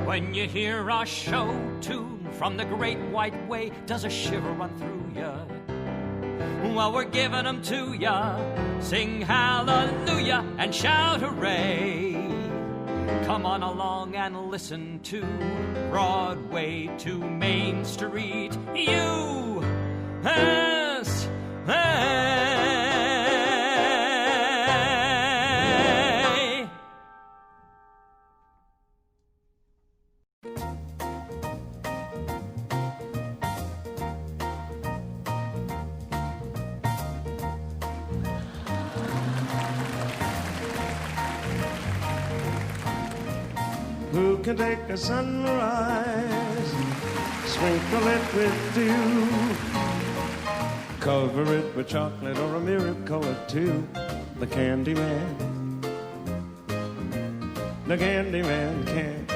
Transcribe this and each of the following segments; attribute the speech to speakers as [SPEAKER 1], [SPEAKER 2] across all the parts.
[SPEAKER 1] When you hear our show tune from the great white way, does a shiver run through ya? Well, we're giving them to ya. Sing hallelujah and shout hooray. Come on along and listen to Broadway to Main Street. USA.
[SPEAKER 2] Who can take a sunrise, sprinkle it with dew, cover it with chocolate or a miracle or two? The candy man, the candy man can.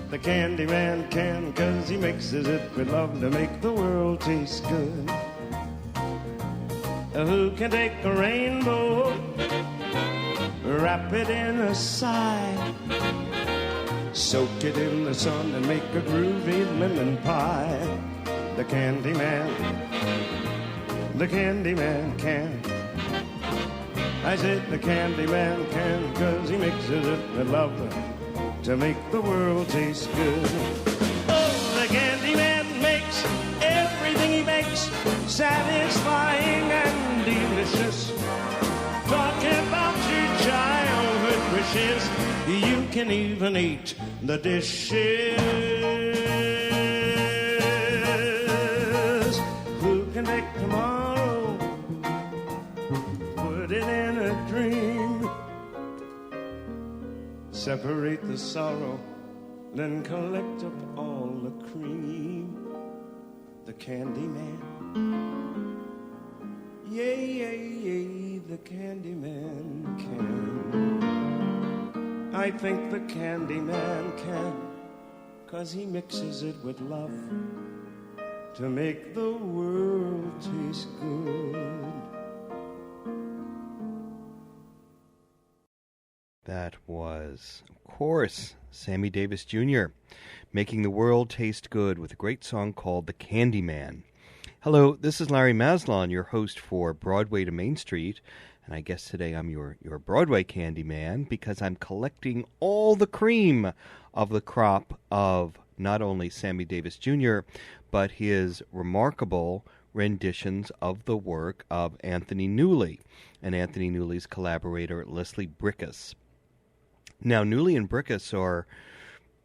[SPEAKER 2] The candy man can, 'cause he mixes it with love to make the world taste good. Who can take a rainbow, wrap it in a sigh, soak it in the sun and make a groovy lemon pie? The candy man can. I said the candy man can, 'cause he mixes it with love to make the world taste good. Oh, the candy man makes everything he makes satisfying and delicious. Talking about your childhood wishes, you can even eat the dishes. Who can make tomorrow, put it in a dream, separate the sorrow, then collect up all the cream? The candy man, yay, yay, yay, the candy man can. I think the candy man can, 'cause he mixes it with love to make the world taste good.
[SPEAKER 3] That was, of course, Sammy Davis Jr. making the world taste good with a great song called The Candy Man. Hello, this is Larry Maslon, your host for Broadway to Main Street, and I guess today I'm your Broadway candy man because I'm collecting all the cream of the crop of not only Sammy Davis Jr., but his remarkable renditions of the work of Anthony Newley and Anthony Newley's collaborator Leslie Bricusse. Now, Newley and Bricusse are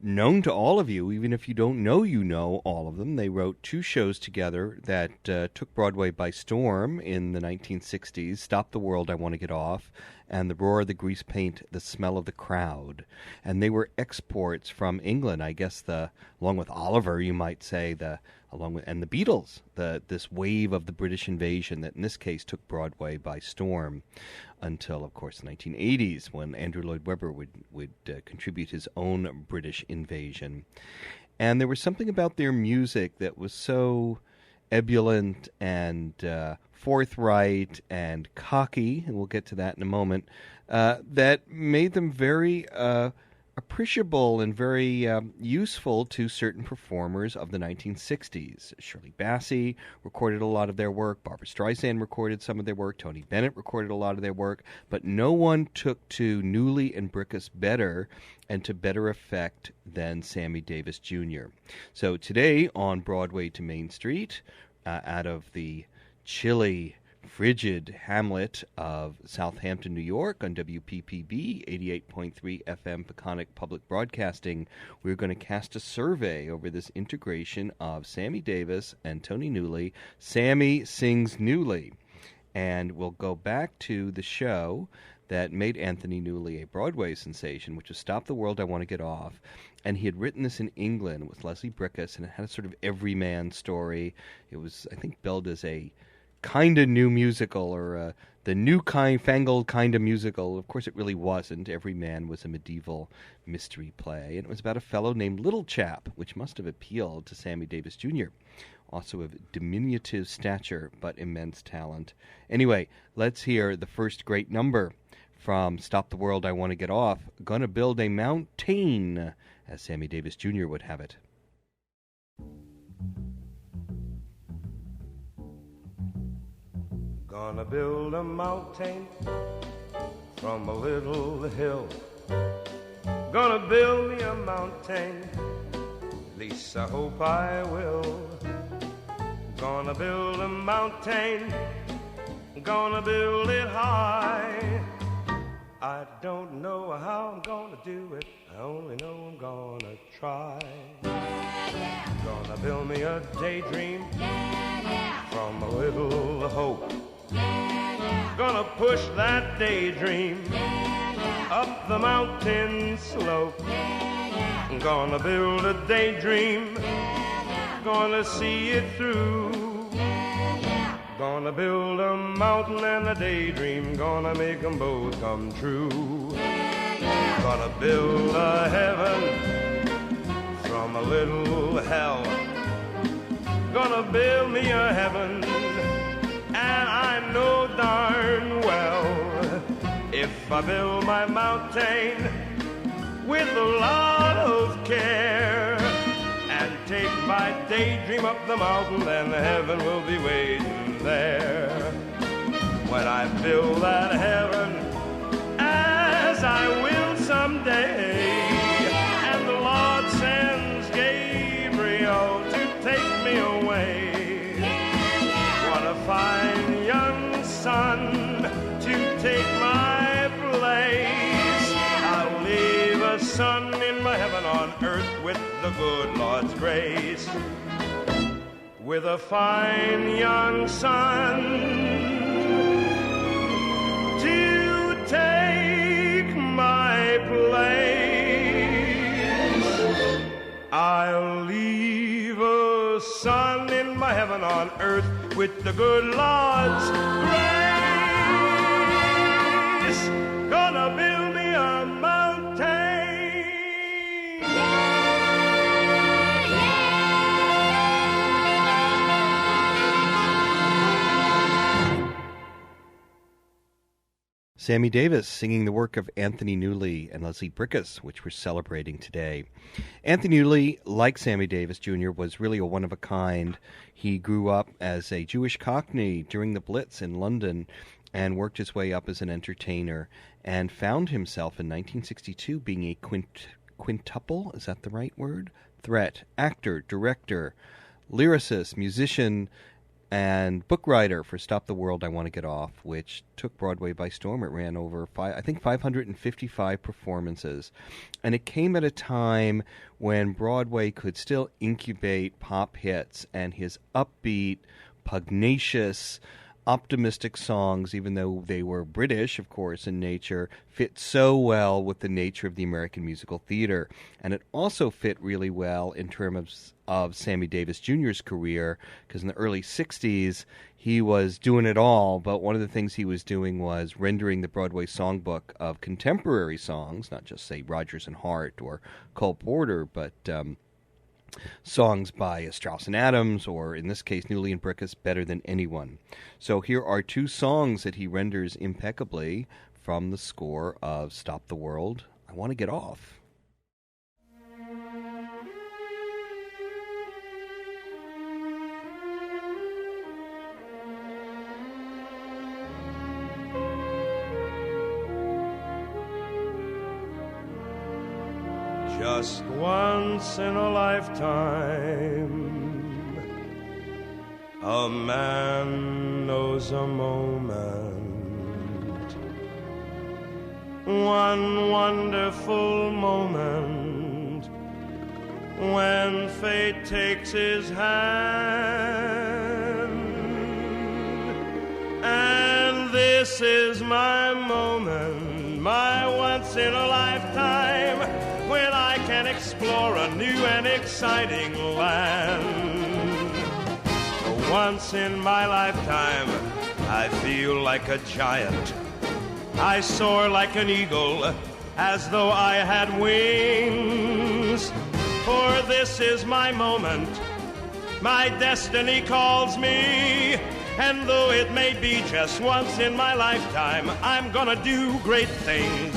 [SPEAKER 3] known to all of you, even if you don't know you know all of them. They wrote two shows together that took Broadway by storm in the 1960s, Stop the World, I Want to Get Off, and The Roar of the Grease Paint, The Smell of the Crowd. And they were exports from England, I guess, along with Oliver, you might say, and the Beatles, this wave of the British invasion that in this case took Broadway by storm until, of course, the 1980s when Andrew Lloyd Webber would contribute his own British invasion. And there was something about their music that was so ebullient and forthright and cocky, and we'll get to that in a moment, that made them very appreciable and very useful to certain performers of the 1960s. Shirley Bassey recorded a lot of their work. Barbra Streisand recorded some of their work. Tony Bennett recorded a lot of their work. But no one took to Newley and Bricusse better and to better effect than Sammy Davis Jr. So today on Broadway to Main Street, out of the chilly, frigid hamlet of Southampton, New York, on WPPB 88.3 FM Peconic Public Broadcasting, we're going to cast a survey over this integration of Sammy Davis and Tony Newley. Sammy sings Newley. And we'll go back to the show that made Anthony Newley a Broadway sensation, which was Stop the World, I Want to Get Off. And he had written this in England with Leslie Bricusse, and it had a sort of everyman story. It was, I think, billed as a kind of new musical, or the new fangled kind of musical. Of course, it really wasn't. Every Man was a medieval mystery play, and it was about a fellow named Little Chap, which must have appealed to Sammy Davis Jr., also of diminutive stature, but immense talent. Anyway, let's hear the first great number from Stop the World, I Want to Get Off, Gonna Build a Mountain, as Sammy Davis Jr. would have it.
[SPEAKER 2] Gonna build a mountain from a little hill. Gonna build me a mountain, at least I hope I will. Gonna build a mountain, gonna build it high. I don't know how I'm gonna do it, I only know I'm gonna try. Gonna build me a daydream from a little hope. Gonna push that daydream up the mountain slope. Gonna build a daydream, gonna see it through. Gonna build a mountain and a daydream, gonna make them both come true. Gonna build a heaven from a little hell. Gonna build me a heaven, and I know darn well, if I build my mountain with a lot of care and take my daydream up the mountain, then heaven will be waiting there. When I build that heaven, as I will someday, and the Lord sends Gabriel to take me away, what a fine young son to take my place. I'll leave a son in my heaven on earth with the good Lord's grace. With a fine young son to take my place. I'll leave a son in my heaven on earth with the good Lord's grace. Gonna build me a mountain.
[SPEAKER 3] Sammy Davis singing the work of Anthony Newley and Leslie Bricusse, which we're celebrating today. Anthony Newley, like Sammy Davis Jr., was really a one-of-a-kind. He grew up as a Jewish Cockney during the Blitz in London and worked his way up as an entertainer and found himself in 1962 being a quintuple, is that the right word? Threat, actor, director, lyricist, musician, and book writer for Stop the World, I Want to Get Off, which took Broadway by storm. It ran over, 555 performances. And it came at a time when Broadway could still incubate pop hits, and his upbeat, pugnacious, optimistic songs, even though they were British, of course, in nature, fit so well with the nature of the American musical theater. And it also fit really well in terms of Sammy Davis Jr.'s career, because in the early 60s, he was doing it all, but one of the things he was doing was rendering the Broadway songbook of contemporary songs, not just, say, Rodgers and Hart or Cole Porter, but songs by Strauss and Adams, or in this case, Newley and Bricusse, better than anyone. So here are two songs that he renders impeccably from the score of Stop the World, I Want to Get Off.
[SPEAKER 2] Just once in a lifetime, a man knows a moment, one wonderful moment, when fate takes his hand. And this is my moment, my once in a lifetime, when I can explore a new and exciting land. For once in my lifetime, I feel like a giant. I soar like an eagle, as though I had wings. For this is my moment, my destiny calls me, And though it may be just once in my lifetime, I'm gonna do great things.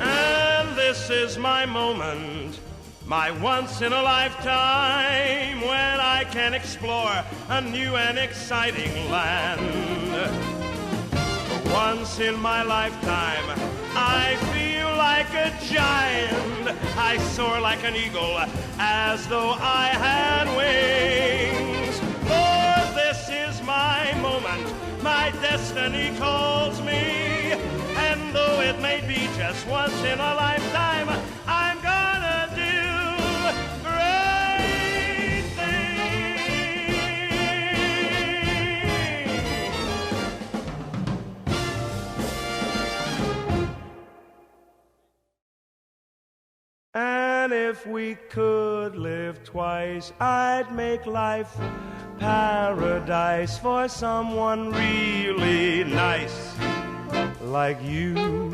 [SPEAKER 2] And this is my moment, my once in a lifetime, when I can explore a new and exciting land. Once in my lifetime, I feel like a giant. I soar like an eagle, as though I had wings. For this is my moment, my destiny calls me. And though it may be just once in a lifetime, I'm gonna do great things. And if we could live twice, I'd make life paradise for someone really nice like you.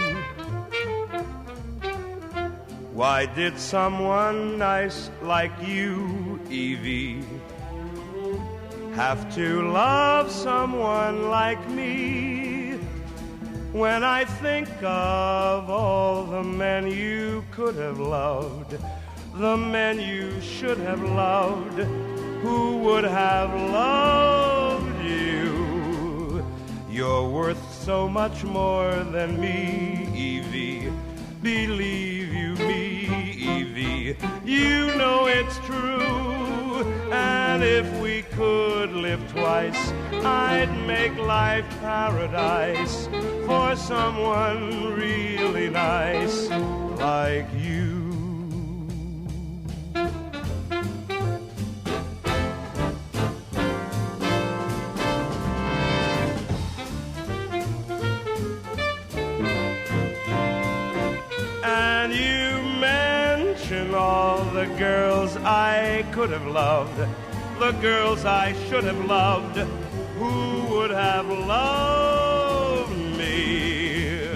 [SPEAKER 2] Why did someone nice like you, Evie, have to love someone like me? When I think of all the men you could have loved, the men you should have loved, who would have loved you? You're worth so much more than me, Evie. Believe you me, Evie. You know it's true. And if we could live twice, I'd make life paradise for someone really nice like you. And you mention all the girls I could have loved, the girls I should have loved, who would have loved me.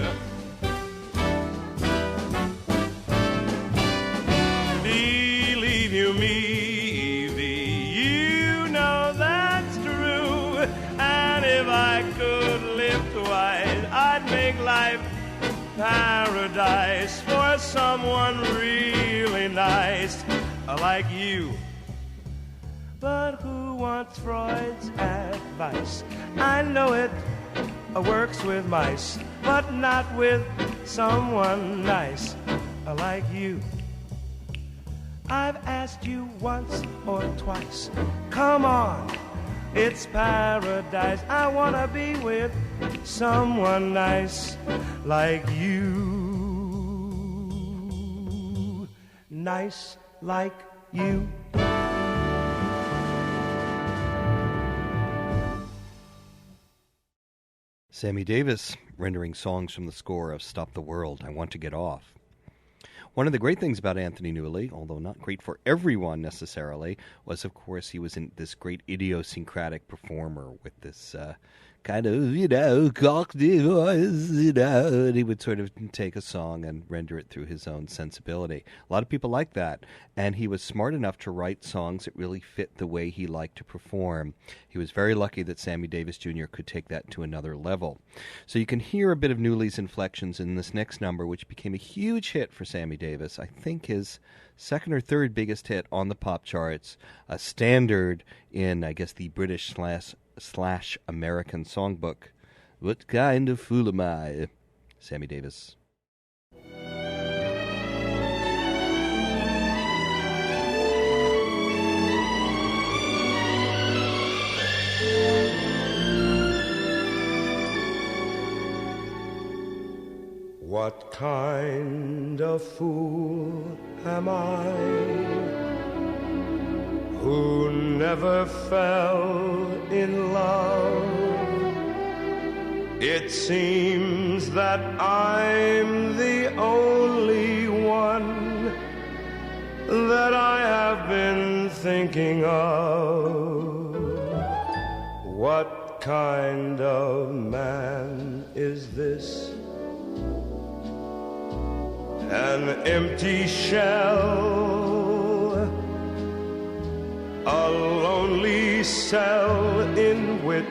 [SPEAKER 2] Believe you me, Evie, you know that's true. And if I could live twice, I'd make life paradise for someone really nice like you. But who wants Freud's advice? I know it works with mice, but not with someone nice like you. I've asked you once or twice, come on, it's paradise. I wanna be with someone nice like you. Nice like you.
[SPEAKER 3] Sammy Davis rendering songs from the score of Stop the World, I Want to Get Off. One of the great things about Anthony Newley, although not great for everyone necessarily, was, of course, he was this great idiosyncratic performer with this kind of, cockney voice, and he would sort of take a song and render it through his own sensibility. A lot of people like that, and he was smart enough to write songs that really fit the way he liked to perform. He was very lucky that Sammy Davis Jr. could take that to another level. So you can hear a bit of Newley's inflections in this next number, which became a huge hit for Sammy Davis. I think his second or third biggest hit on the pop charts, a standard in, I guess, the British slash American songbook. What kind of fool am I? Sammy Davis.
[SPEAKER 2] What kind of fool am I, who never fell in love? It seems that I'm the only one that I have been thinking of. What kind of man is this an empty shell, a lonely cell in which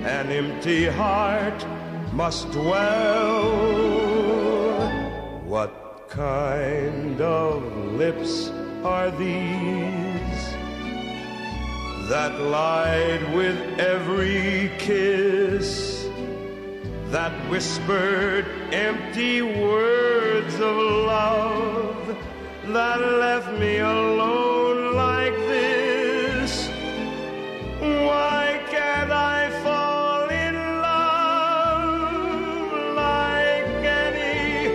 [SPEAKER 2] an empty heart must dwell. What kind of lips are these that lied with every kiss, that whispered empty words of love, that left me alone like this? Why can't I fall in love like any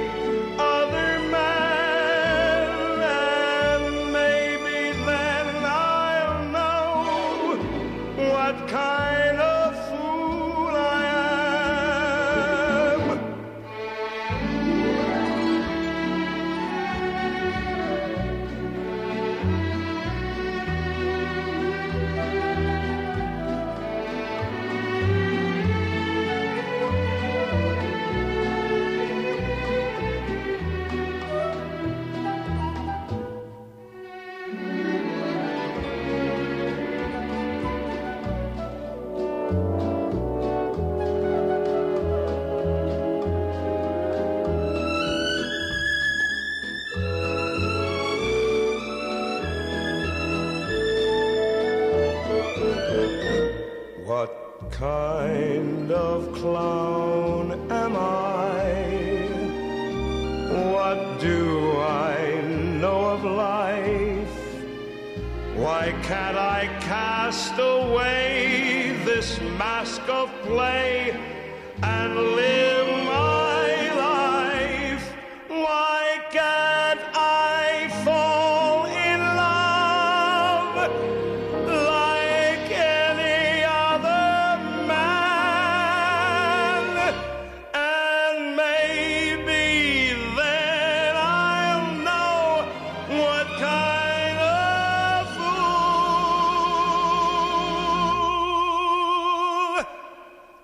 [SPEAKER 2] other man? And maybe then I'll know what kind of fool I am. What kind of clown am I? What do I know of life? Why can't I cast away this mask of play and live my life? Why can't I fall in love like any other man? And maybe then I'll know what kind of fool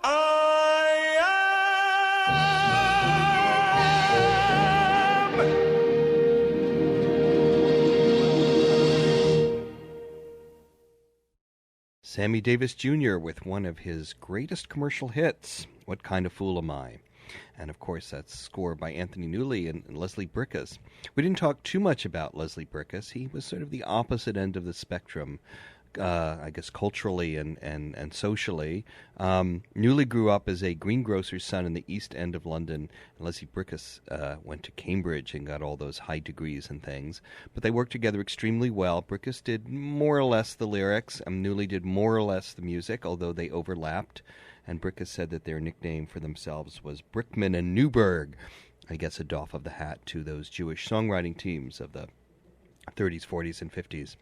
[SPEAKER 2] I am.
[SPEAKER 3] Sammy Davis Jr. with one of his greatest commercial hits, What Kind of Fool Am I? And, of course, that's scored by Anthony Newley and Leslie Bricusse. We didn't talk too much about Leslie Bricusse. He was sort of the opposite end of the spectrum, I guess, culturally and socially. Newley grew up as a greengrocer's son in the East End of London. And Leslie Bricusse went to Cambridge and got all those high degrees and things. But they worked together extremely well. Bricusse did more or less the lyrics, and Newley did more or less the music, although they overlapped. And Bricusse said that their nickname for themselves was Brickman and Newberg. I guess a doff of the hat to those Jewish songwriting teams of the 30s, 40s, and 50s.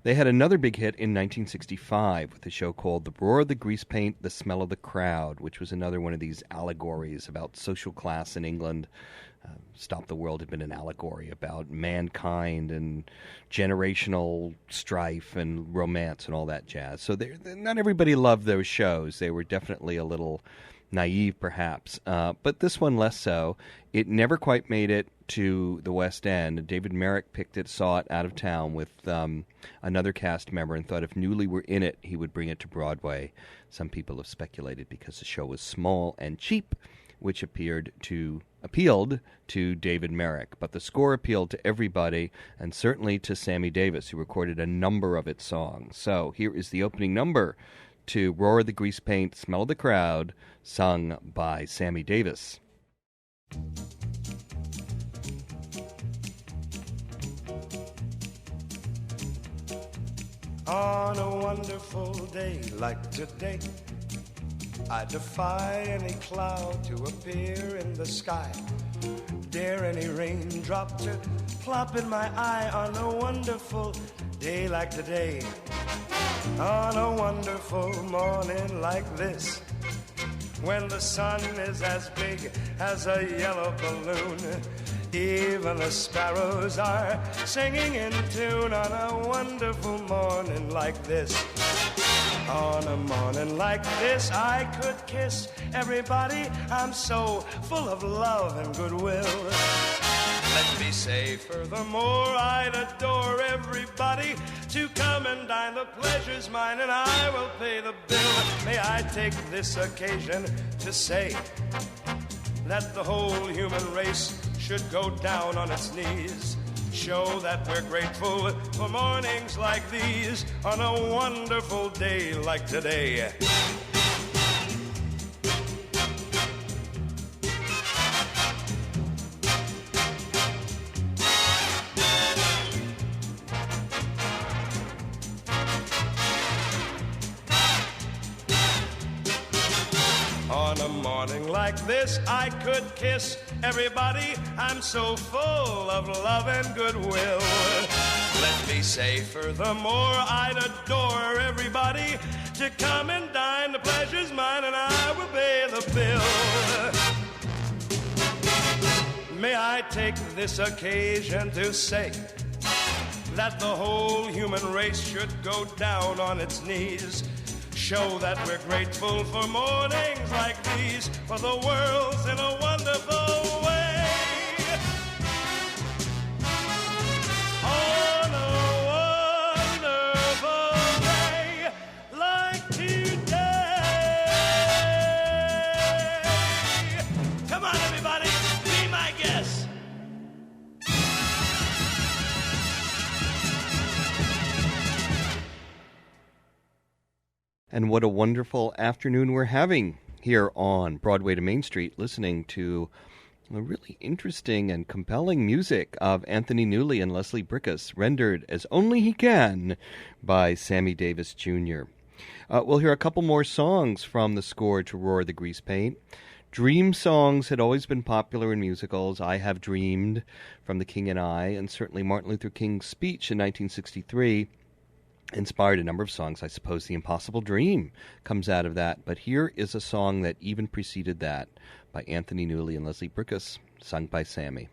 [SPEAKER 3] They had another big hit in 1965 with a show called The Roar of the Grease Paint, The Smell of the Crowd, which was another one of these allegories about social class in England. Stop the World had been an allegory about mankind and generational strife and romance and all that jazz. So not everybody loved those shows. They were definitely a little naive, perhaps. But this one less so. It never quite made it to the West End. David Merrick picked it, saw it out of town with another cast member, and thought if Newley were in it, he would bring it to Broadway. Some people have speculated because the show was small and cheap, which appealed to David Merrick. But the score appealed to everybody, and certainly to Sammy Davis, who recorded a number of its songs. So here is the opening number to Roar of the Grease Paint, Smell of the Crowd, sung by Sammy Davis.
[SPEAKER 2] On a wonderful day like today, I defy any cloud to appear in the sky, dare any raindrop to plop in my eye. On a wonderful day like today, on a wonderful morning like this, when the sun is as big as a yellow balloon, even the sparrows are singing in tune. On a wonderful morning like this, on a morning like this, I could kiss everybody. I'm so full of love and goodwill. Let me say, furthermore, I'd adore everybody to come and dine. The pleasure's mine, and I will pay the bill. May I take this occasion to say that the whole human race should go down on its knees, show that we're grateful for mornings like these on a wonderful day like today. On a morning like this, I could kiss everybody. I'm so full of love and goodwill. Let me say, furthermore, I'd adore everybody to come and dine. The pleasure's mine, and I will pay the bill. May I take this occasion to say that the whole human race should go down on its knees, show that we're grateful for mornings like these, for the world's in a wonderful way. On a wonderful day like today. Come on, everybody, be my guest.
[SPEAKER 3] And what a wonderful afternoon we're having here on Broadway to Main Street, listening to the really interesting and compelling music of Anthony Newley and Leslie Bricusse, rendered as only he can by Sammy Davis Jr. We'll hear a couple more songs from the score to Roar the Grease Paint. Dream songs had always been popular in musicals. I Have Dreamed from The King and I, and certainly Martin Luther King's speech in 1963 inspired a number of songs. I suppose The Impossible Dream comes out of that. But here is a song that even preceded that by Anthony Newley and Leslie Bricusse, sung by Sammy.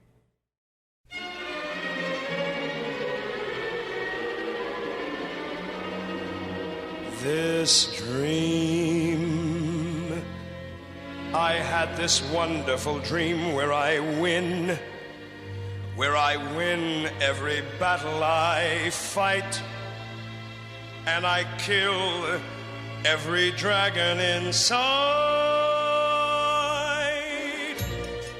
[SPEAKER 2] This dream, I had this wonderful dream where I win every battle I fight, and I kill every dragon in sight.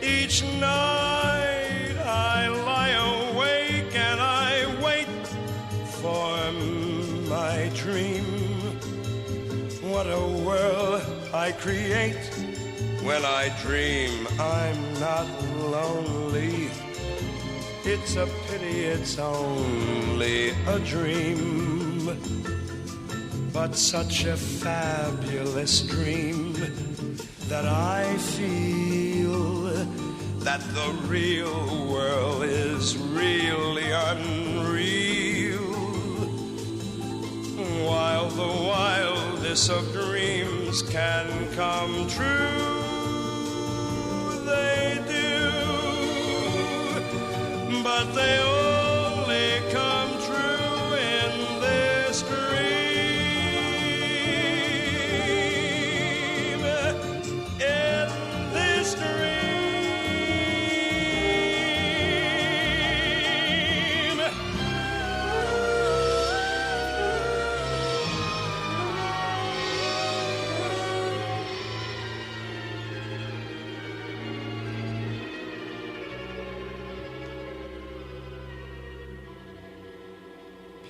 [SPEAKER 2] Each night I lie awake and I wait for my dream. What a world I create when I dream I'm not lonely. It's a pity it's only a dream, but such a fabulous dream that I feel that the real world is really unreal, while the wildest of dreams can come true. They do, but they only come true in this dream.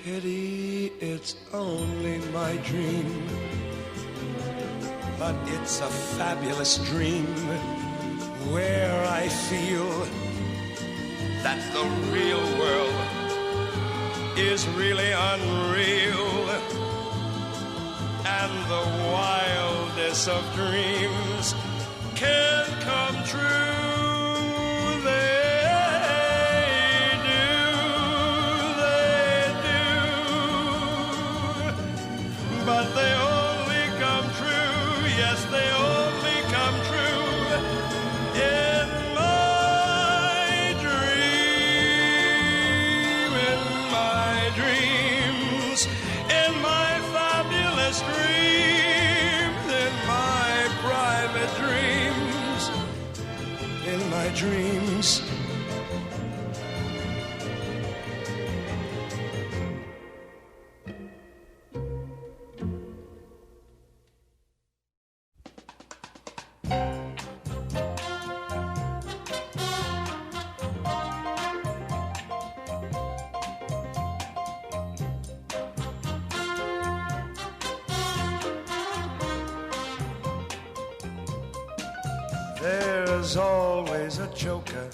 [SPEAKER 2] Pity it's only my dream, but it's a fabulous dream where I feel that the real world is really unreal, and the wildest of dreams can come true. But they only come true, yes, they only come true in my dream, in my dreams, in my fabulous dreams, in my private dreams, in my dreams, There's always a joker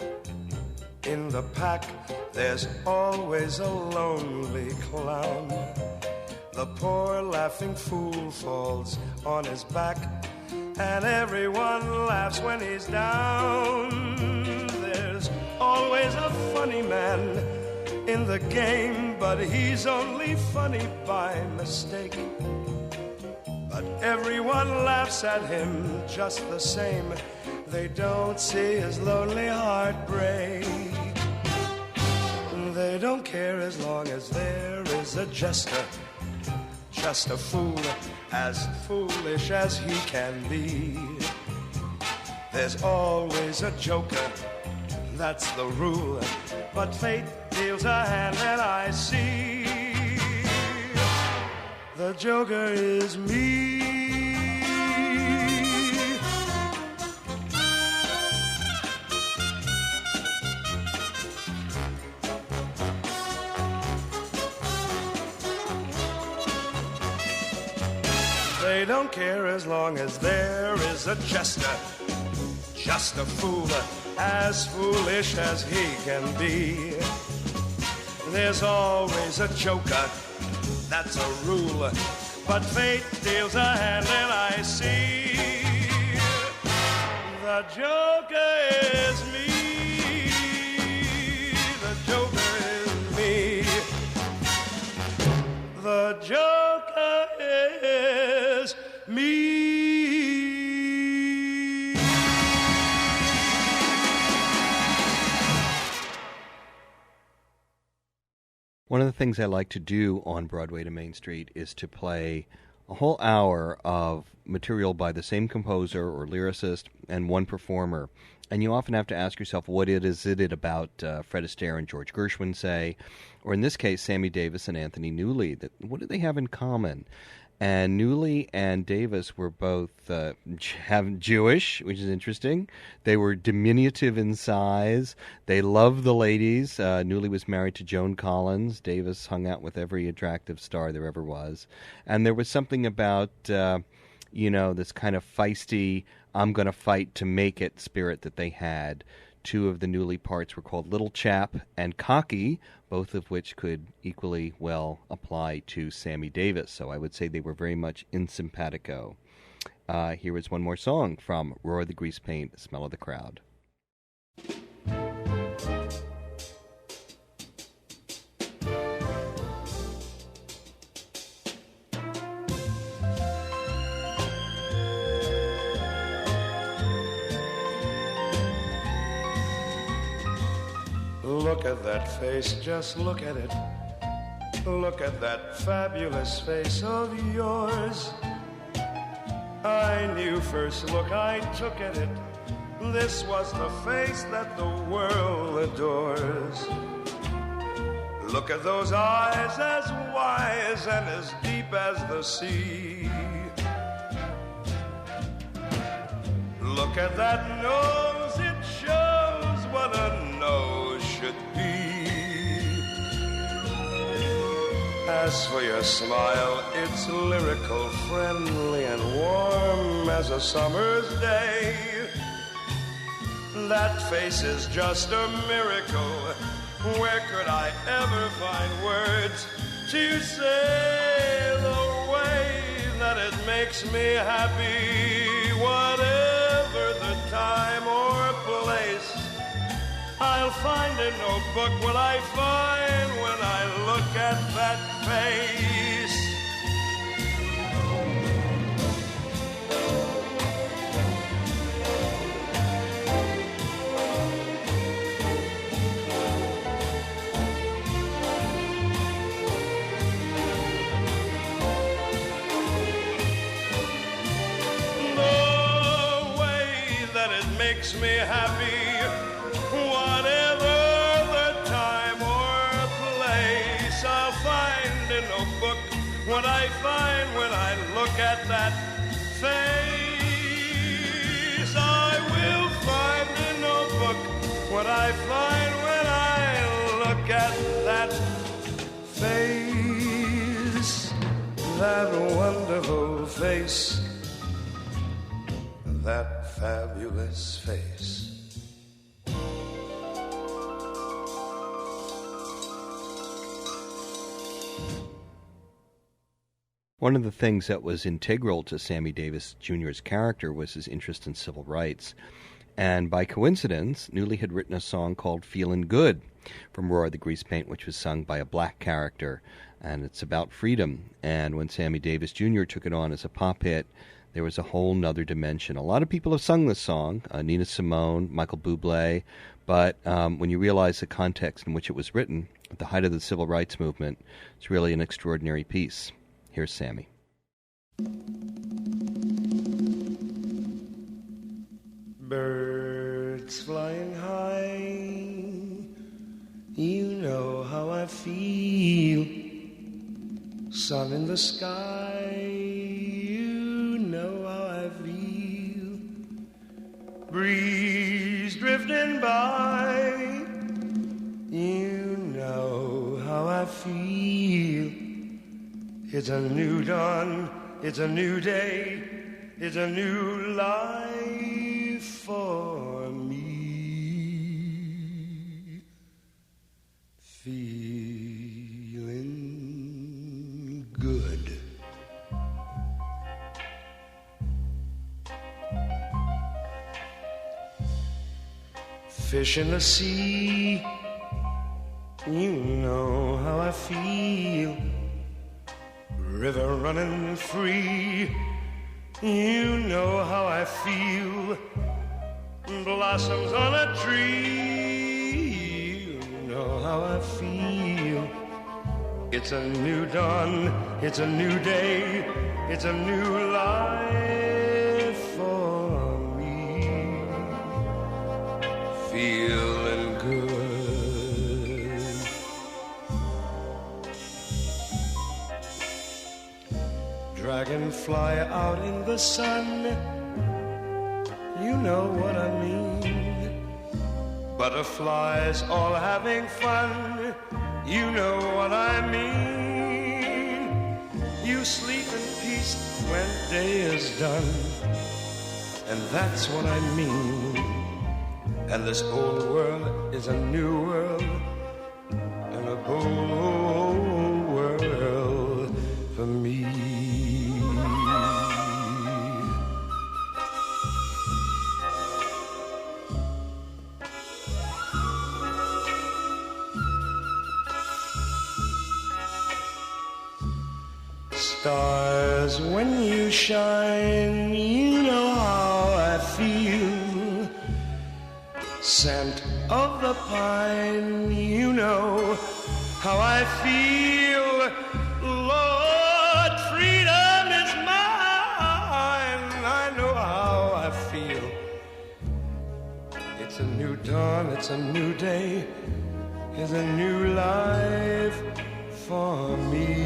[SPEAKER 2] in the pack. There's always a lonely clown. The poor laughing fool falls on his back, and everyone laughs when he's down. There's always a funny man in the game, but he's only funny by mistake. But everyone laughs at him just the same. They don't see his lonely heart break. They don't care as long as there is a jester, just a fool as foolish as he can be. There's always a joker, that's the rule, but fate deals a hand and I see the joker is me. They don't care as long as there is a jester, just a fool as foolish as he can be. There's always a joker, that's a rule, but fate deals a hand and I see the joker is me. The joker is me. The joker is me.
[SPEAKER 3] One of the things I like to do on Broadway to Main Street is to play a whole hour of material by the same composer or lyricist and one performer. And you often have to ask yourself, what is it about Fred Astaire and George Gershwin, say, or in this case, Sammy Davis and Anthony Newley, what do they have in common? And Newley and Davis were both Jewish, which is interesting. They were diminutive in size. They loved the ladies. Newley was married to Joan Collins. Davis hung out with every attractive star there ever was. And there was something about, this kind of feisty, I'm going to fight to make it spirit that they had. Two of the Newley parts were called Little Chap and Cocky, both of which could equally well apply to Sammy Davis. So I would say they were very much in simpatico. Here is one more song from Roar the Grease Paint, Smell of the Crowd.
[SPEAKER 2] Look at that face, just look at it. Look at that fabulous face of yours. I knew first look I took at it, this was the face that the world adores. Look at those eyes, as wise and as deep as the sea. Look at that nose, it shows what a nose should be. As for your smile, it's lyrical, friendly and warm as a summer's day. That face is just a miracle. Where could I ever find words to say the way that it makes me happy? Whatever the time or place, I'll find in no book what I find when I look at that face. The way that it makes me happy, whatever the time or place, I'll find in no book what I find when I look at that face. I will find in no book what I find when I look at that face. That wonderful face. That fabulous face.
[SPEAKER 3] One of the things that was integral to Sammy Davis Jr.'s character was his interest in civil rights. And by coincidence, Newley had written a song called Feelin' Good from Roy the Grease Paint, which was sung by a black character. And it's about freedom. And when Sammy Davis Jr. took it on as a pop hit, there was a whole nother dimension. A lot of people have sung this song, Nina Simone, Michael Bublé, but when you realize the context in which it was written, at the height of the civil rights movement, it's really an extraordinary piece. Here's Sammy.
[SPEAKER 2] Birds flying high, you know how I feel. Sun in the sky, you know how I feel. Breeze drifting by, you know how I feel. It's a new dawn, it's a new day, it's a new life for me. Feeling good. Fish in the sea, you know how I feel. River running free, you know how I feel. Blossoms on a tree, you know how I feel. It's a new dawn, it's a new day, it's a new life for me. Feeling good. Dragonfly out in the sun, you know what I mean. Butterflies all having fun, you know what I mean. You sleep in peace when day is done, and that's what I mean. And this old world is a new world, and a whole world for me. Stars, when you shine, you know how I feel. Scent of the pine, you know how I feel. Lord, freedom is mine. I know how I feel. It's a new dawn, it's a new day, it's a new life for me.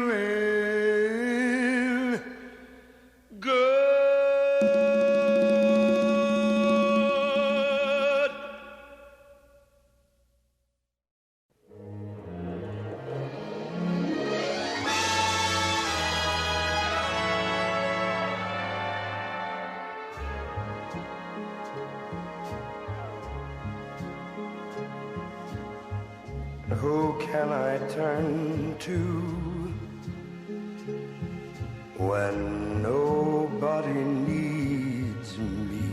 [SPEAKER 2] Feeling good. Who can I turn to when nobody needs me?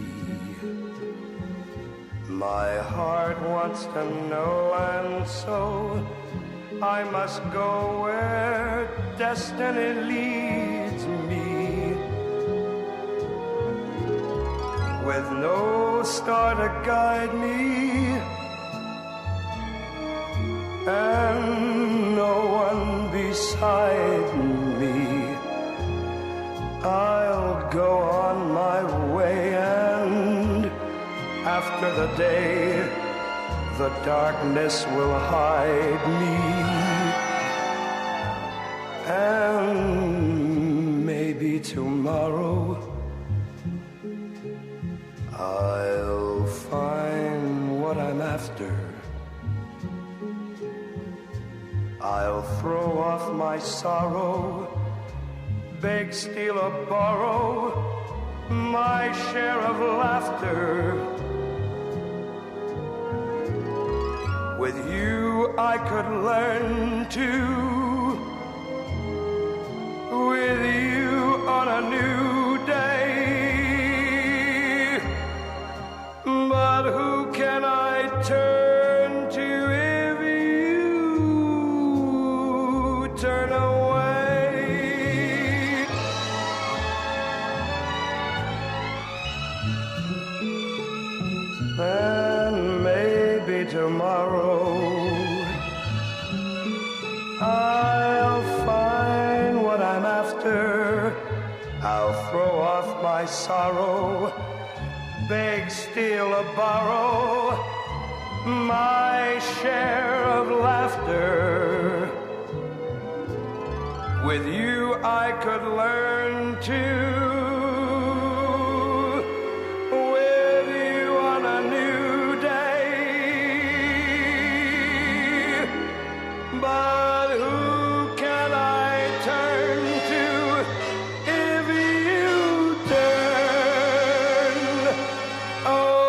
[SPEAKER 2] My heart wants to know, and so I must go where destiny leads me. With no star to guide me, and no one beside me, I'll go on my way, and after the day, the darkness will hide me, and maybe tomorrow I'll find what I'm after. I'll throw off my sorrow, beg, steal, or borrow my share of laughter. With you I could learn to, with you on a new day. But who can I turn to if you turn away? And maybe tomorrow I'll find what I'm after. I'll throw off my sorrow, beg, steal, or borrow my share of laughter. With you I could learn to, with you on a new day. But who can I turn to if you turn away?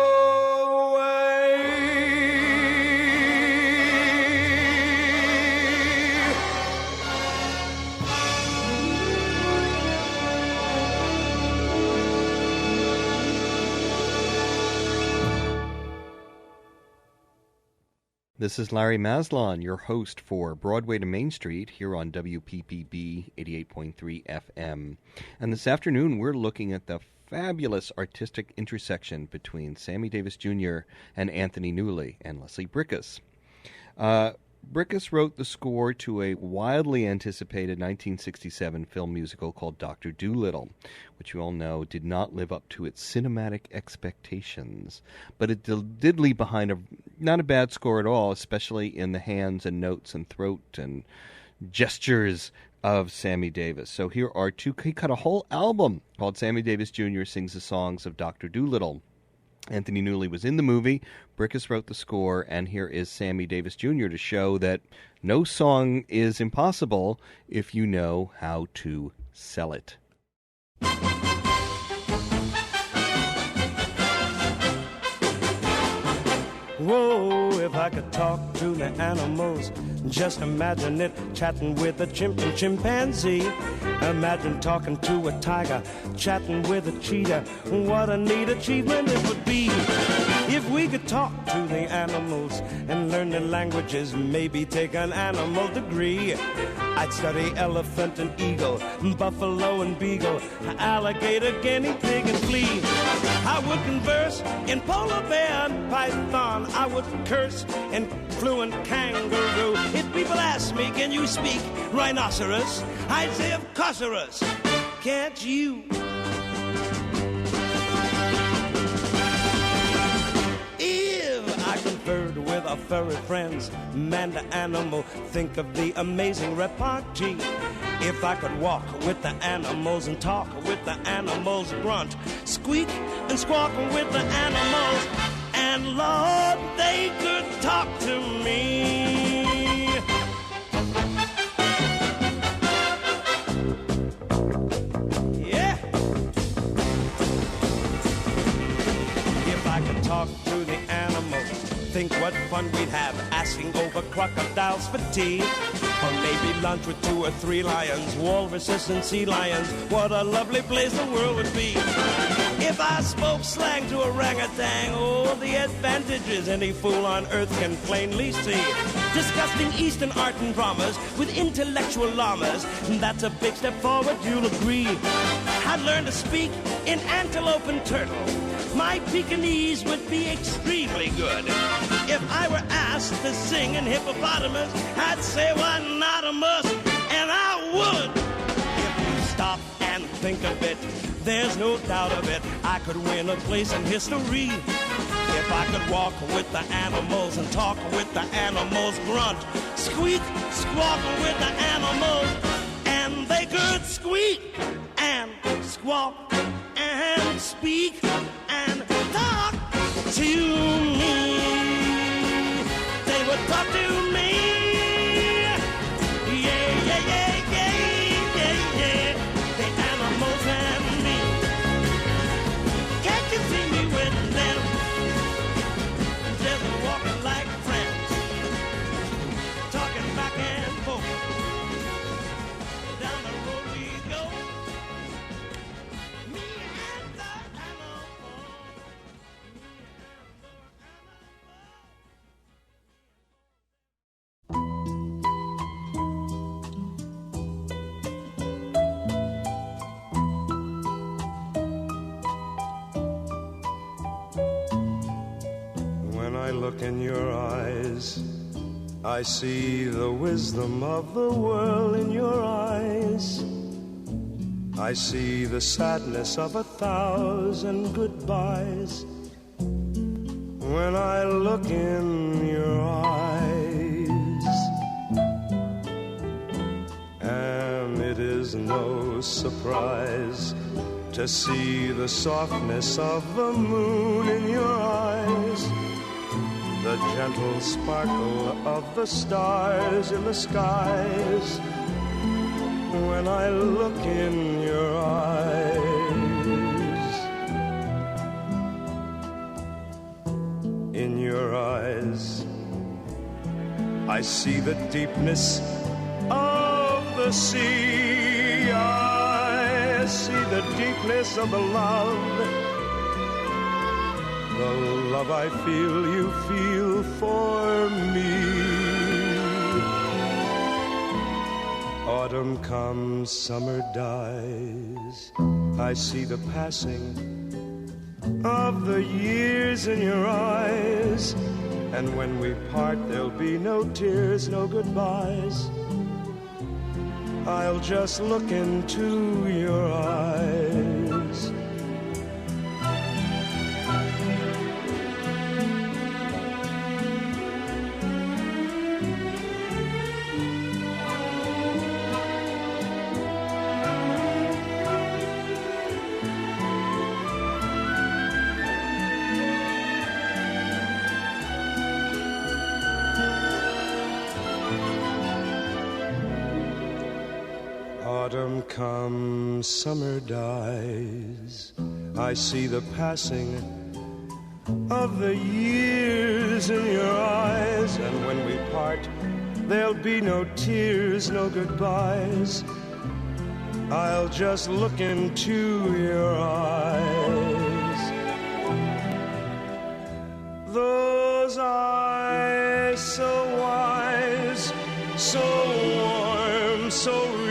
[SPEAKER 3] This is Larry Maslon, your host for Broadway to Main Street here on WPPB 88.3 FM. And this afternoon we're looking at the fabulous artistic intersection between Sammy Davis Jr. and Anthony Newley and Leslie Bricusse. Bricusse wrote the score to a wildly anticipated 1967 film musical called Dr. Dolittle, which you all know did not live up to its cinematic expectations. But it did leave behind not a bad score at all, especially in the hands and notes and throat and gestures of Sammy Davis. So here are two. He cut a whole album called Sammy Davis Jr. Sings the Songs of Dr. Dolittle. Anthony Newley was in the movie, Bricusse wrote the score, and here is Sammy Davis Jr. to show that no song is impossible if you know how to sell it.
[SPEAKER 2] Whoa, if I could talk to the animals, just imagine it, chatting with a chimp and chimpanzee. Imagine talking to a tiger, chatting with a cheetah. What a neat achievement it would be if we could talk to the animals and learn their languages, maybe take an animal degree. I'd study elephant and eagle, buffalo and beagle, alligator, guinea pig and flea. I would converse in polar bear and python. I would curse in fluent kangaroo. If people ask me, can you speak rhinoceros? I'd say, of course, can't you? If I conferred with our furry friends, man to animal, think of the amazing repartee. If I could walk with the animals and talk with the animals, grunt, squeak, and squawk with the animals, and Lord, they could talk to me. Yeah. If I could talk to the animals, think what fun we'd have asking over crocodiles for tea. Or maybe lunch with 2 or 3 lions, walruses and sea lions. What a lovely place the world would be. If I spoke slang to orangutan, oh, the advantages any fool on earth can plainly see. Discussing Eastern art and dramas with intellectual llamas, that's a big step forward, you'll agree. I'd learn to speak in antelope and turtle. My Pekingese would be extremely good. If I were asked to sing in hippopotamus, I'd say, why not a must? And I would. If you stop and think of it, there's no doubt of it, I could win a place in history. If I could walk with the animals and talk with the animals, grunt, squeak, squawk with the animals, and they could squeak and squawk and speak and talk to me. They would talk to me. look in your eyes, I see the wisdom of the world in your eyes. I see the sadness of 1,000 goodbyes when I look in your eyes. And it is no surprise to see the softness of the moon in your eyes, the gentle sparkle of the stars in the skies when I look in your eyes. In your eyes, I see the deepness of the sea. I see the deepness of the love I feel you feel for me. Autumn comes, summer dies. I see the passing of the years in your eyes. And when we part, there'll be no tears, no goodbyes. I'll just look into your eyes. Autumn comes, summer dies. I see the passing of the years in your eyes. And when we part, there'll be no tears, no goodbyes. I'll just look into your eyes. Those eyes so wise, so warm, so real.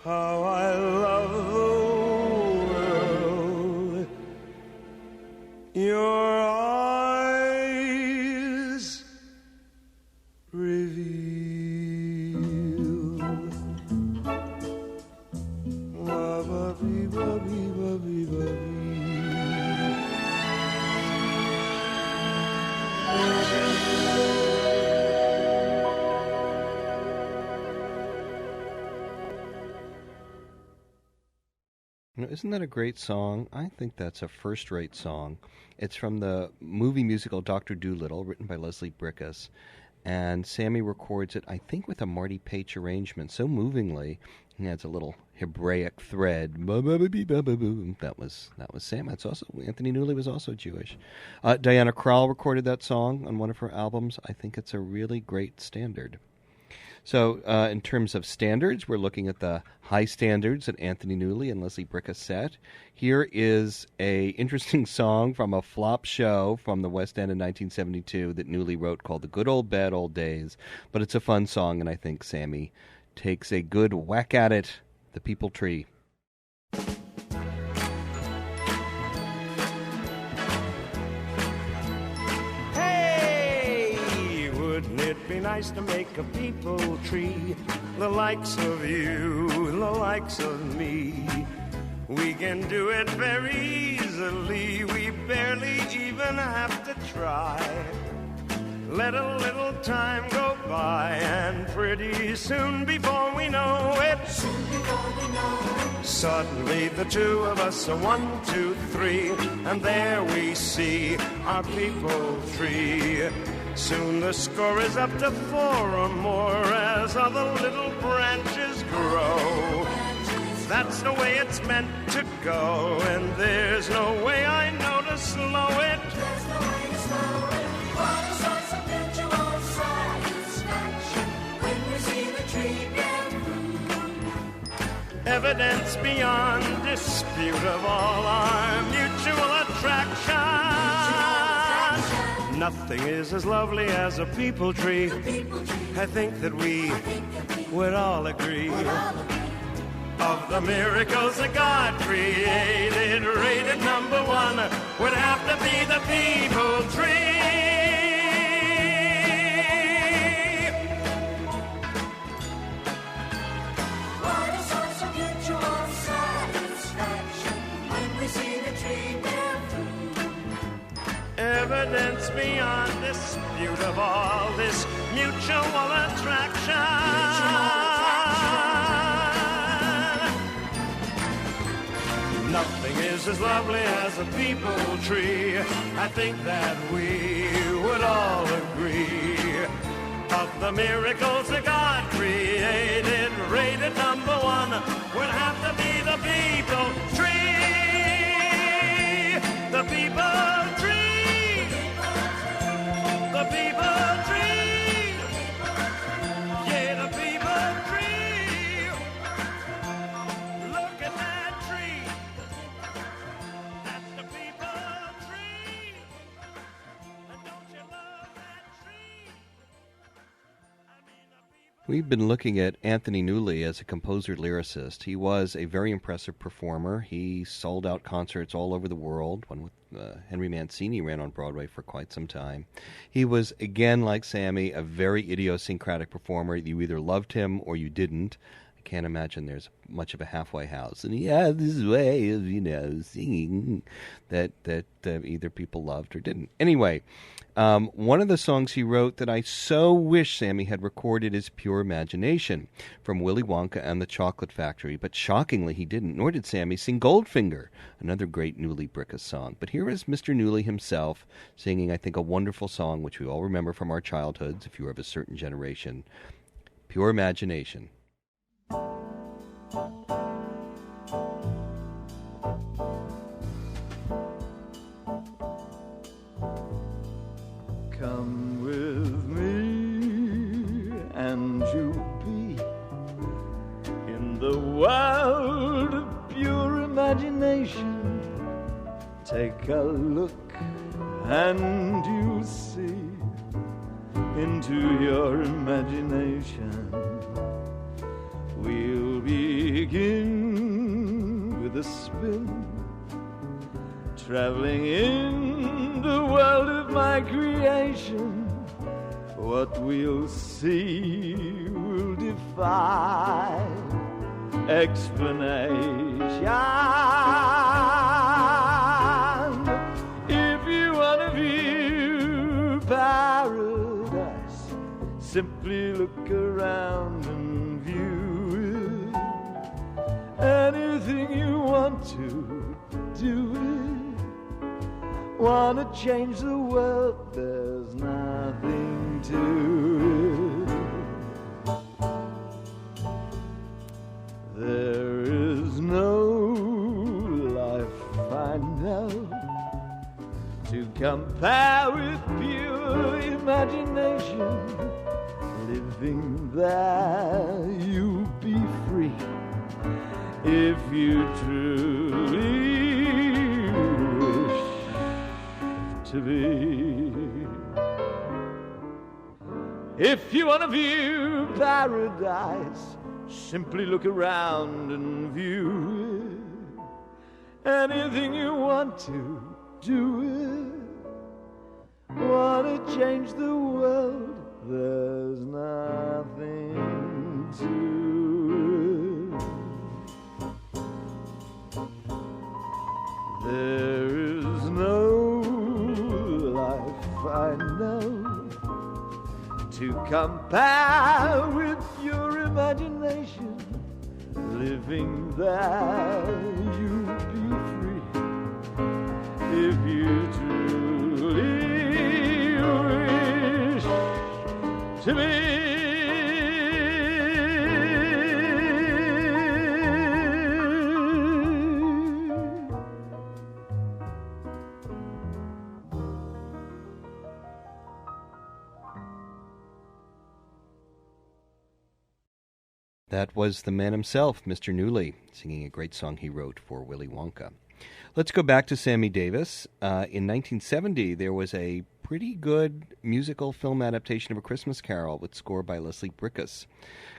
[SPEAKER 2] How I love the world. Your eyes reveal.
[SPEAKER 3] Isn't that a great song? I think that's a first-rate song. It's from the movie musical Dr. Dolittle, written by Leslie Brickus. And Sammy records it, I think, with a Marty Paich arrangement, so movingly. He adds a little Hebraic thread. That was Sam. That's also Anthony Newley was also Jewish. Diana Krall recorded that song on one of her albums. I think it's a really great standard. So in terms of standards, we're looking at the high standards that Anthony Newley and Leslie Brickus set. Here is a interesting song from a flop show from the West End in 1972 that Newley wrote called The Good Old Bad Old Days. But it's a fun song, and I think Sammy takes a good whack at it, The Peepal Tree.
[SPEAKER 2] Be nice to make a peepal tree, the likes of you, the likes of me. We can do it very easily, we barely even have to try. Let a little time go by, and pretty soon before we know it, suddenly the two of us are 1, 2, 3, and there we see our peepal tree. Soon the score is up to 4 or more as other little branches grow. That's the way it's meant to go, and there's no way I know to slow it. There's no way to slow it. What a source of mutual satisfaction when we see the tree bear fruit. Evidence beyond dispute of all our mutual attraction. Nothing is as lovely as a peepal tree. I think that we would all agree. Of the miracles that God created, rated number one would have to be the people tree.
[SPEAKER 4] What a source of mutual satisfaction when we see the tree bear fruit.
[SPEAKER 2] Evidence beyond dispute of all this mutual attraction. Nothing is as lovely as a people tree. I think that we would all agree. Of the miracles that God created, rated number one would have to be the people tree. The people tree. The people tree. Yeah, the people tree. Look at that tree. That's the people tree. And don't you love that tree? I mean, the people.
[SPEAKER 3] We've been looking at Anthony Newley as a composer-lyricist. He was a very impressive performer. He sold out concerts all over the world. One with Henry Mancini ran on Broadway for quite some time. He was, again, like Sammy, a very idiosyncratic performer. You either loved him or you didn't. I can't imagine there's much of a halfway house. And he had this way of, singing that either people loved or didn't. Anyway, one of the songs he wrote that I so wish Sammy had recorded is Pure Imagination from Willy Wonka and the Chocolate Factory. But shockingly, he didn't, nor did Sammy sing Goldfinger, another great Newley Bricka song. But here is Mr. Newley himself singing, I think, a wonderful song, which we all remember from our childhoods, if you are of a certain generation, Pure Imagination.
[SPEAKER 5] Come with me and you'll be in the world of pure imagination. Take a look and you'll see into your imagination. We'll begin with a spin, traveling in the world of my creation. What we'll see will defy explanation. If you want to view paradise, simply look around and view it. Anything you want to do it. Want to change the world, there's nothing to it. There is no life I know to compare with pure imagination. Living there, you'll be free if you truly to be. If you want to view paradise, simply look around and view it. Anything you want to do it. Want to change the world, there's nothing to it. There is no I know to compare with your imagination. Living there, you'll be free if you truly wish to be.
[SPEAKER 3] That was the man himself, Mr. Newley, singing a great song he wrote for Willy Wonka. Let's go back to Sammy Davis. In 1970, there was a pretty good musical film adaptation of A Christmas Carol with score by Leslie Bricusse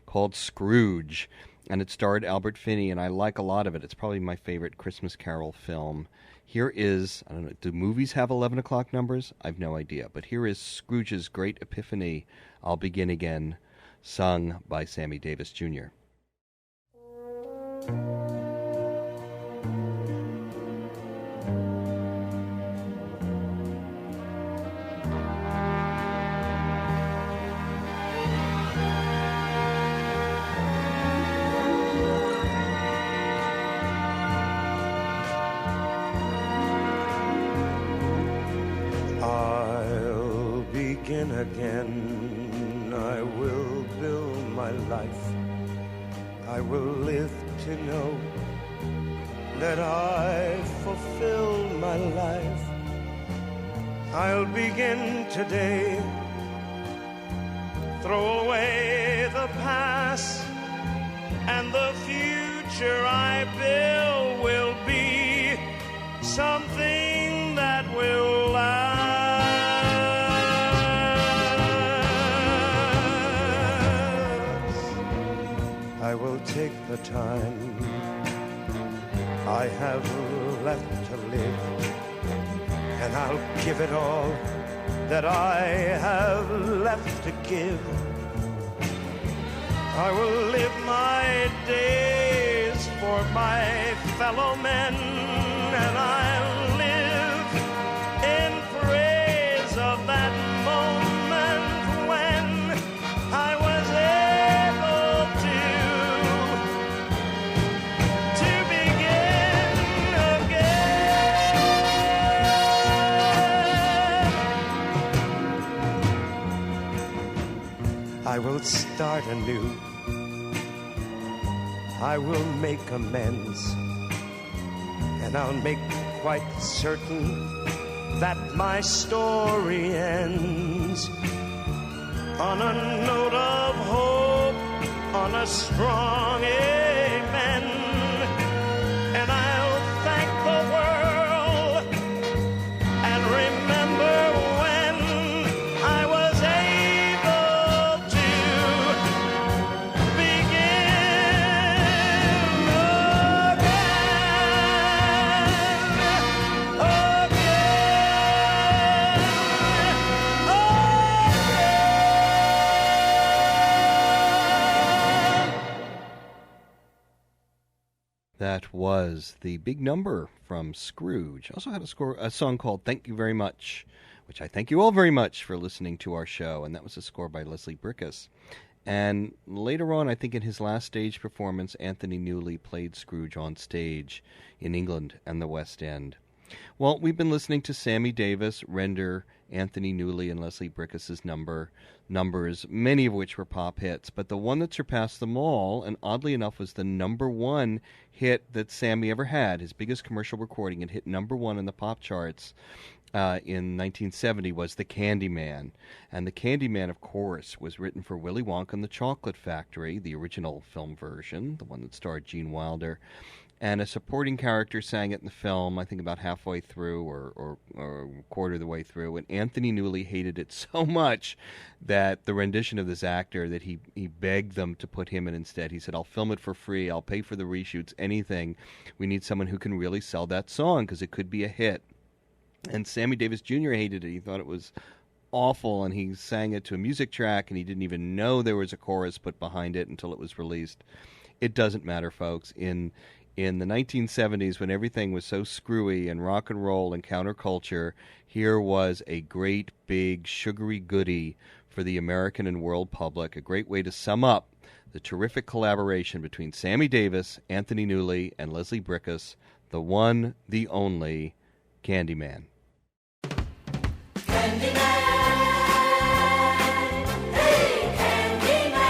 [SPEAKER 3] called Scrooge. And it starred Albert Finney, and I like a lot of it. It's probably my favorite Christmas Carol film. Here is, I don't know, do movies have 11 o'clock numbers? I've no idea. But here is Scrooge's Great Epiphany, I'll Begin Again, sung by Sammy Davis Jr.
[SPEAKER 2] Again, I will build my life. I will live to know that I fulfilled my life. I'll begin today. Throw away the past, and the future I build will be something that will last. I will take the time I have left to live, and I'll give it all that I have left to give. I will live my days for my fellow men, and I'll live in praise of that moment when I was able to begin again. I will start anew. I will make amends, and I'll make quite certain that my story ends on a note of hope, on a strong amen. And I'll thank the world and remember when I was able to begin
[SPEAKER 3] That was the big number from Scrooge. Also had a song called Thank You Very Much, which I thank you all very much for listening to our show, and that was a score by Leslie Bricusse. And later on, I think in his last stage performance, Anthony Newley played Scrooge on stage in England and the West End. Well, we've been listening to Sammy Davis render Anthony Newley and Leslie Bricusse's numbers, many of which were pop hits, but the one that surpassed them all, and oddly enough was the number one hit that Sammy ever had, his biggest commercial recording, and hit number one in the pop charts in 1970, was The Candyman. And The Candyman, of course, was written for Willy Wonka and the Chocolate Factory, the original film version, the one that starred Gene Wilder. And a supporting character sang it in the film, I think about halfway through or a quarter of the way through. And Anthony Newley hated it so much that the rendition of this actor that he begged them to put him in instead. He said, I'll film it for free. I'll pay for the reshoots, anything. We need someone who can really sell that song because it could be a hit. And Sammy Davis Jr. hated it. He thought it was awful, and he sang it to a music track, and he didn't even know there was a chorus put behind it until it was released. It doesn't matter, folks. In the 1970s, when everything was so screwy and rock and roll and counterculture, here was a great, big, sugary goodie for the American and world public, a great way to sum up the terrific collaboration between Sammy Davis, Anthony Newley, and Leslie Bricusse, the one, the only, Candyman.
[SPEAKER 4] Candyman, hey, Candyman.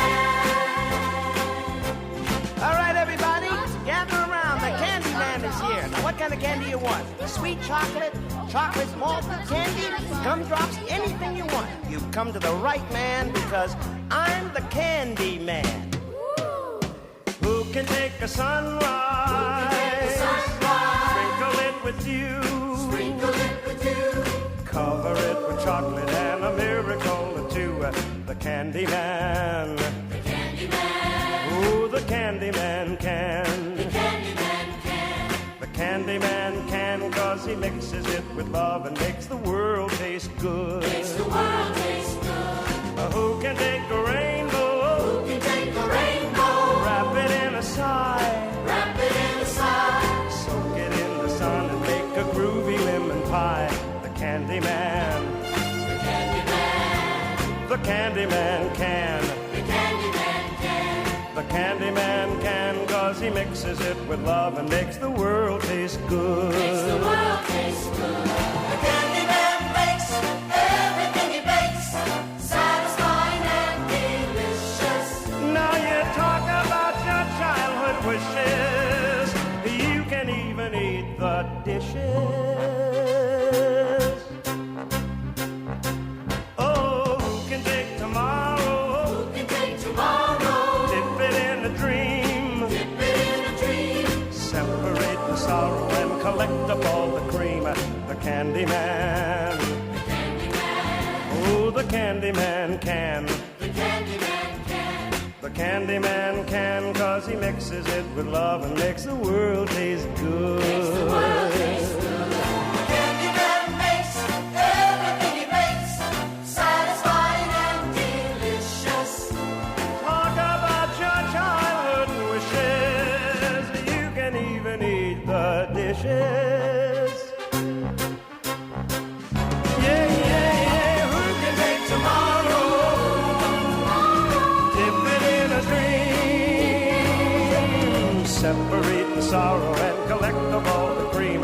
[SPEAKER 6] All right, everybody, gather around. The Candyman is here. Now, what kind of candy you want? Sweet chocolate, chocolate malted candy, gumdrops, anything you want. You've come to the right man because I'm the Candyman.
[SPEAKER 2] Who can take a sunrise? Sprinkle it with you. cover it with chocolate and a miracle or two. The candy man.
[SPEAKER 4] The candy man.
[SPEAKER 2] Oh, the candy man can.
[SPEAKER 4] The candy man can.
[SPEAKER 2] The candy man can, 'cause he mixes it with love and makes the world taste good.
[SPEAKER 4] Makes the world taste good.
[SPEAKER 2] Who can take a rainbow?
[SPEAKER 4] Who can take a rainbow?
[SPEAKER 2] Wrap it in a sigh.
[SPEAKER 4] Wrap it in a sigh.
[SPEAKER 2] Soak it in the sun and make a groovy lemon pie. The candy man.
[SPEAKER 4] The candy man.
[SPEAKER 2] The candy man can.
[SPEAKER 4] The candy man can.
[SPEAKER 2] The candy man can, 'cause he mixes it with love and makes the world taste good.
[SPEAKER 4] Makes the world taste good. The candy man makes everything he bakes satisfying and delicious.
[SPEAKER 2] Now you talk about your childhood wishes. You can even eat the dishes. Oh, who can take tomorrow?
[SPEAKER 4] Who can take tomorrow?
[SPEAKER 2] Dip it in a dream.
[SPEAKER 4] Dip it in a dream.
[SPEAKER 2] Separate the sorrow and collect up all the cream. The candy man.
[SPEAKER 4] The candy man.
[SPEAKER 2] Oh, the candy man can.
[SPEAKER 4] The candy man can.
[SPEAKER 2] The candy man can, 'cause he mixes it with love and makes the world taste good.
[SPEAKER 4] Makes the world taste good. The candy man makes everything he makes satisfying and delicious.
[SPEAKER 2] Talk about your childhood wishes. You can even eat the dishes. Yeah, yeah, yeah. Who can take tomorrow? Dip it in a dream. Separate the sorrow and collect up all the cream.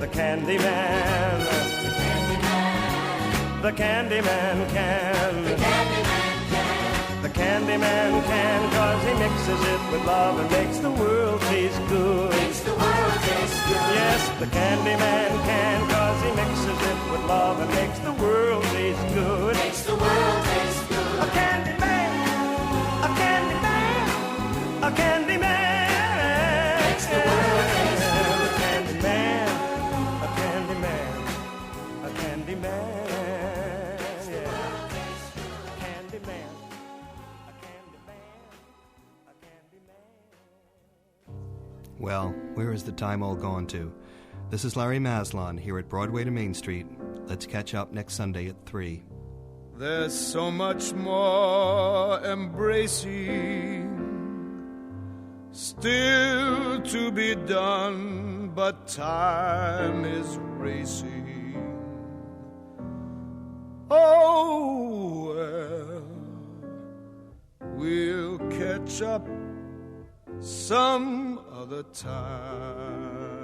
[SPEAKER 2] The candy man.
[SPEAKER 4] The candy man.
[SPEAKER 2] The candy man can.
[SPEAKER 4] The candy man can.
[SPEAKER 2] The candy man can, 'cause he mixes it with love and makes the world taste good.
[SPEAKER 4] Makes the world taste good.
[SPEAKER 2] Yes, the candy man can, 'cause he mixes it with love and makes the world taste good.
[SPEAKER 4] Makes the world taste good.
[SPEAKER 2] A candy man, a candy man, a candy man.
[SPEAKER 4] Makes the world taste good.
[SPEAKER 2] A candy man, a candy man, a candy man. Yeah. Candy man.
[SPEAKER 3] Well, where has the time all gone to? This is Larry Maslon here at Broadway to Main Street. Let's catch up next Sunday at 3.
[SPEAKER 7] There's so much more embracing still to be done, but time is racing. Oh, well, we'll catch up some other time.